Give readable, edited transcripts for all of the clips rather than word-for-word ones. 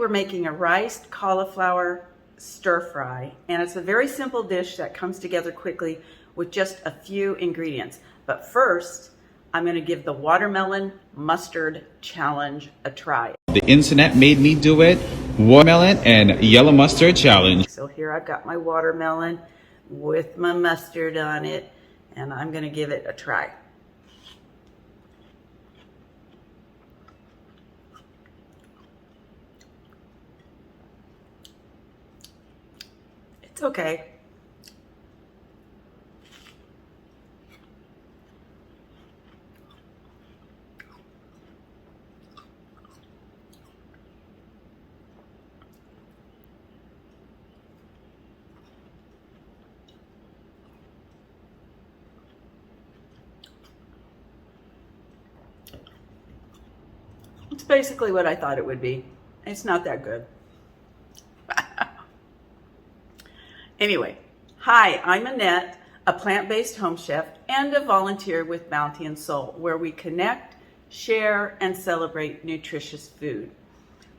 we're making a rice cauliflower stir fry, and it's a very simple dish that comes together quickly with just a few ingredients. But first, I'm going to give the watermelon mustard challenge a try. The internet made me do it. Watermelon and yellow mustard challenge. So here I've got my watermelon with my mustard on it, and I'm going to give it a try. It's okay. It's basically what I thought it would be. It's not that good. Anyway, hi, I'm Annette, a plant-based home chef and a volunteer with Bounty and Soul, where we connect, share, and celebrate nutritious food.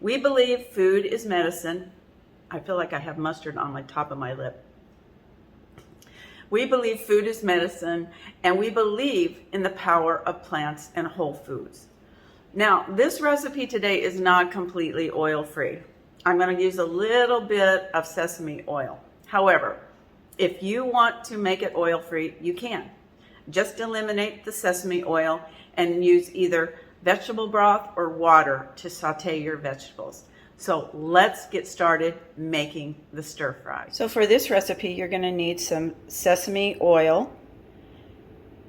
We believe food is medicine. I feel like I have mustard on my top of my lip. We believe food is medicine, and we believe in the power of plants and whole foods. Now, this recipe today is not completely oil-free. I'm going to use a little bit of sesame oil. However, if you want to make it oil-free, you can. Just eliminate the sesame oil and use either vegetable broth or water to saute your vegetables. So let's get started making the stir fry. So for this recipe, you're going to need some sesame oil,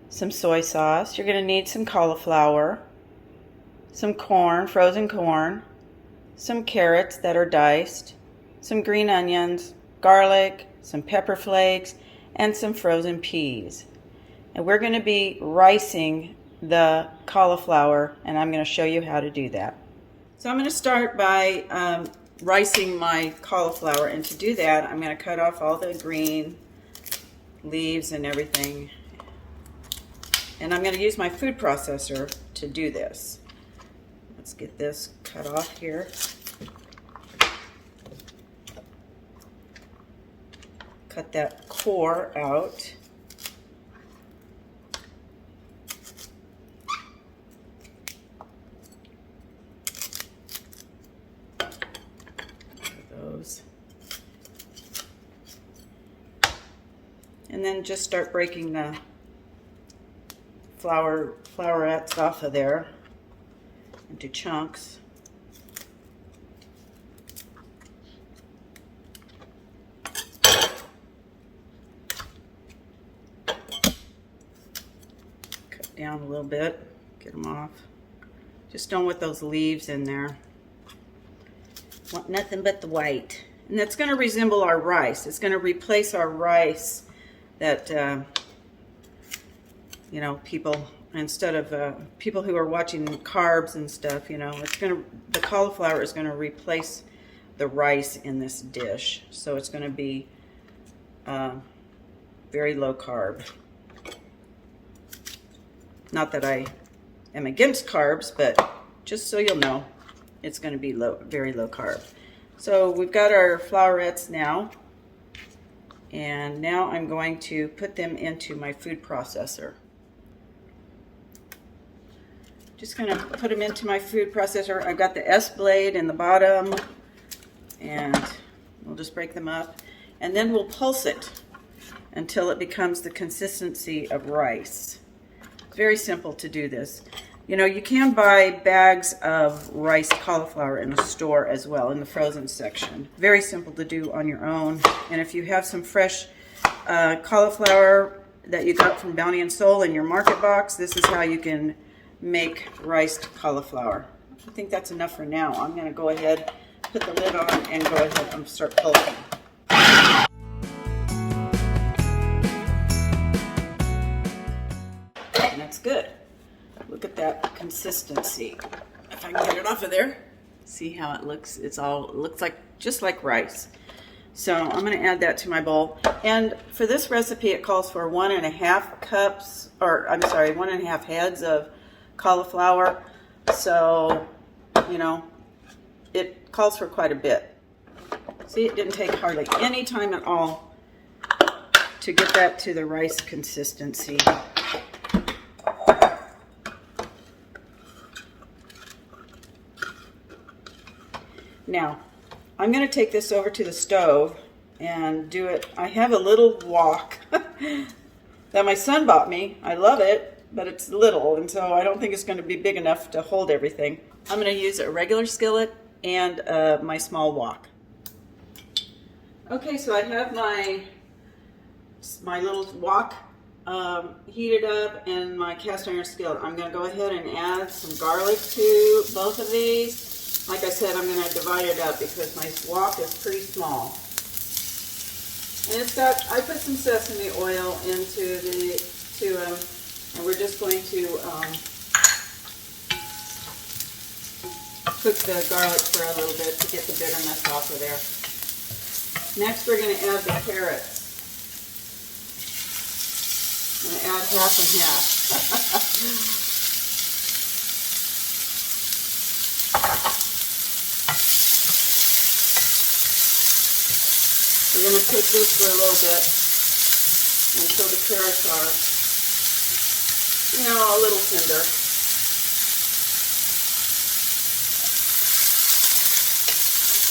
some soy sauce. You're going to need some cauliflower, some corn, frozen corn, some carrots that are diced, some green onions, garlic, some pepper flakes, and some frozen peas. And we're going to be ricing the cauliflower, and I'm going to show you how to do that. So I'm going to start by ricing my cauliflower, and to do that I'm going to cut off all the green leaves and everything. And I'm going to use my food processor to do this. Let's get this cut off here. Cut that core out. Those. And then just start breaking the flowerets off of there into chunks. Cut down a little bit, get them off. Just don't want those leaves in there. Want nothing but the white. And that's going to resemble our rice. It's going to replace our rice that, you know, people, instead of people who are watching carbs and stuff, you know, the cauliflower is going to replace the rice in this dish. So it's going to be very low carb. Not that I am against carbs, but just so you'll know, it's going to be very low carb. So we've got our flowerets now, and now I'm going to put them into my food processor. Just going to put them into my food processor. I've got the S blade in the bottom, and we'll just break them up, and then we'll pulse it until it becomes the consistency of rice. It's very simple to do this. You know, you can buy bags of rice cauliflower in a store as well, in the frozen section. Very simple to do on your own. And if you have some fresh cauliflower that you got from Bounty and Soul in your market box, this is how you can make riced cauliflower. I think that's enough for now. I'm going to go ahead, put the lid on, and go ahead and start pulsing. And that's good. Look at that consistency. If I can get it off of there, see how it looks. It looks like just like rice. So I'm going to add that to my bowl. And for this recipe, it calls for 1.5 cups, or I'm sorry, 1.5 heads of cauliflower. So, you know, it calls for quite a bit. See, it didn't take hardly any time at all to get that to the rice consistency. Now, I'm going to take this over to the stove and do it. I have a little wok that my son bought me. I love it, but it's little, and so I don't think it's going to be big enough to hold everything. I'm going to use a regular skillet and my small wok. Okay, so I have my little wok heated up and my cast iron skillet. I'm going to go ahead and add some garlic to both of these. Like I said, I'm going to divide it up because my wok is pretty small. And I put some sesame oil into and we're just going to cook the garlic for a little bit to get the bitterness off of there. Next, we're going to add the carrots. I'm going to add half and half. We're going to cook this for a little bit until the carrots are, a little tender.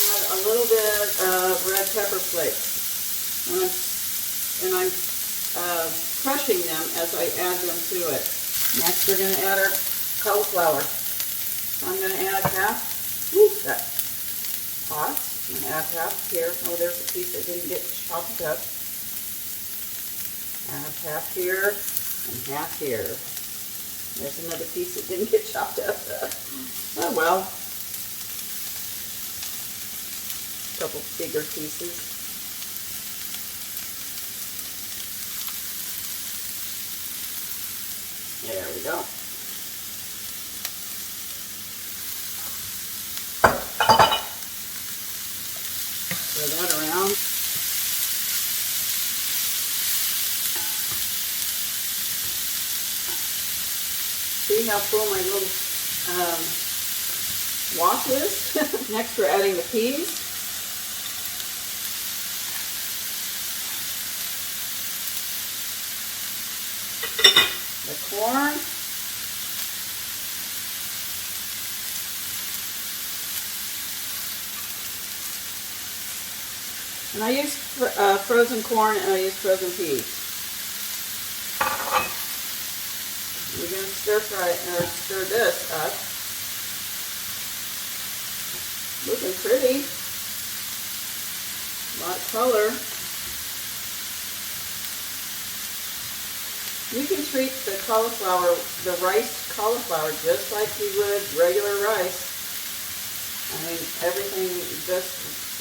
Add a little bit of red pepper flakes, and I'm crushing them as I add them to it. Next, we're going to add our cauliflower. So I'm going to add half. That's hot. I'm going to add half here. Oh, there's a piece that didn't get chopped up. Add half here and half here. There's another piece that didn't get chopped up. Oh well. A couple bigger pieces. There we go. Stir that around. See how full my little wok is? Next, we're adding the peas. The corn. And I use frozen corn and I use frozen peas. We're going to stir this up. Looking pretty. A lot of color. You can treat the cauliflower, the rice cauliflower, just like you would regular rice. I mean, everything just,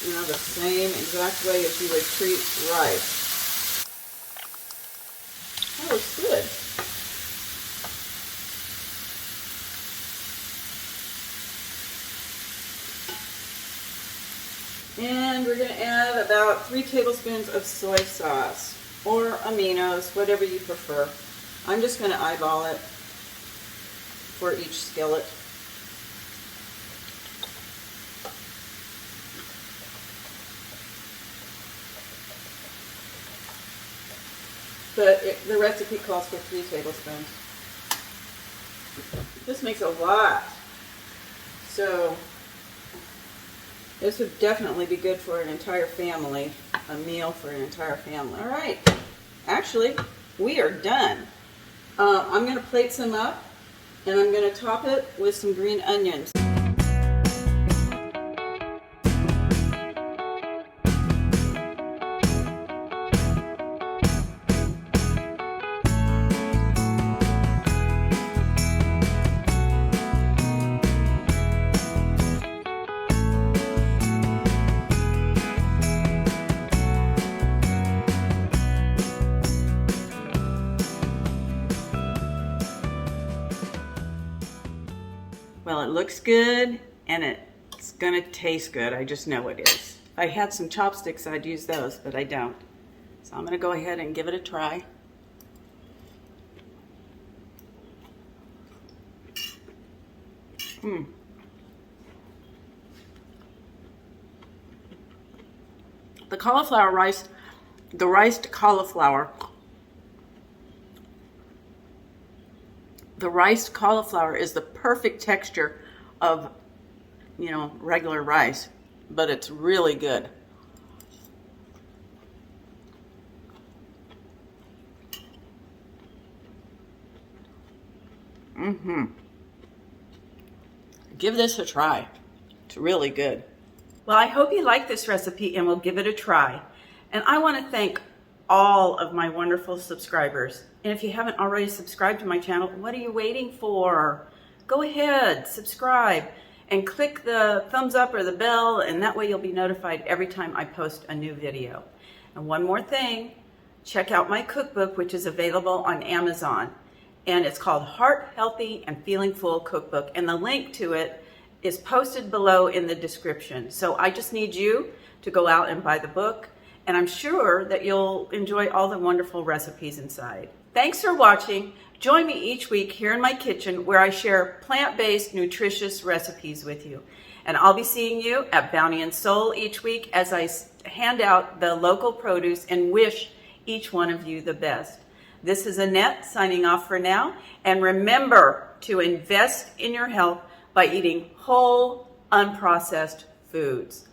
the same exact way as you would treat rice. Oh, it's good. And we're going to add about 3 tablespoons of soy sauce, or aminos, whatever you prefer. I'm just going to eyeball it for each skillet. But the recipe calls for 3 tablespoons. This makes a lot. So this would definitely be good for an entire family, a meal for an entire family. All right, actually, we are done. I'm going to plate some up, and I'm going to top it with some green onions. Well, it looks good, and it's gonna taste good. I just know it is. If I had some chopsticks, I'd use those, but I don't. So I'm gonna go ahead and give it a try. cauliflower rice, the riced cauliflower, the riced cauliflower is the perfect texture of, you know, regular rice, but it's really good. Give this a try. It's really good. Well, I hope you like this recipe and will give it a try. And I want to thank all of my wonderful subscribers. And if you haven't already subscribed to my channel, what are you waiting for? Go ahead, subscribe, and click the thumbs up or the bell, and that way you'll be notified every time I post a new video. And one more thing, check out my cookbook, which is available on Amazon. And it's called Heart Healthy and Feeling Full Cookbook. And the link to it is posted below in the description. So I just need you to go out and buy the book. And I'm sure that you'll enjoy all the wonderful recipes inside. Thanks for watching. Join me each week here in my kitchen where I share plant-based, nutritious recipes with you. And I'll be seeing you at Bounty and Soul each week as I hand out the local produce and wish each one of you the best. This is Annette signing off for now. And remember to invest in your health by eating whole, unprocessed foods.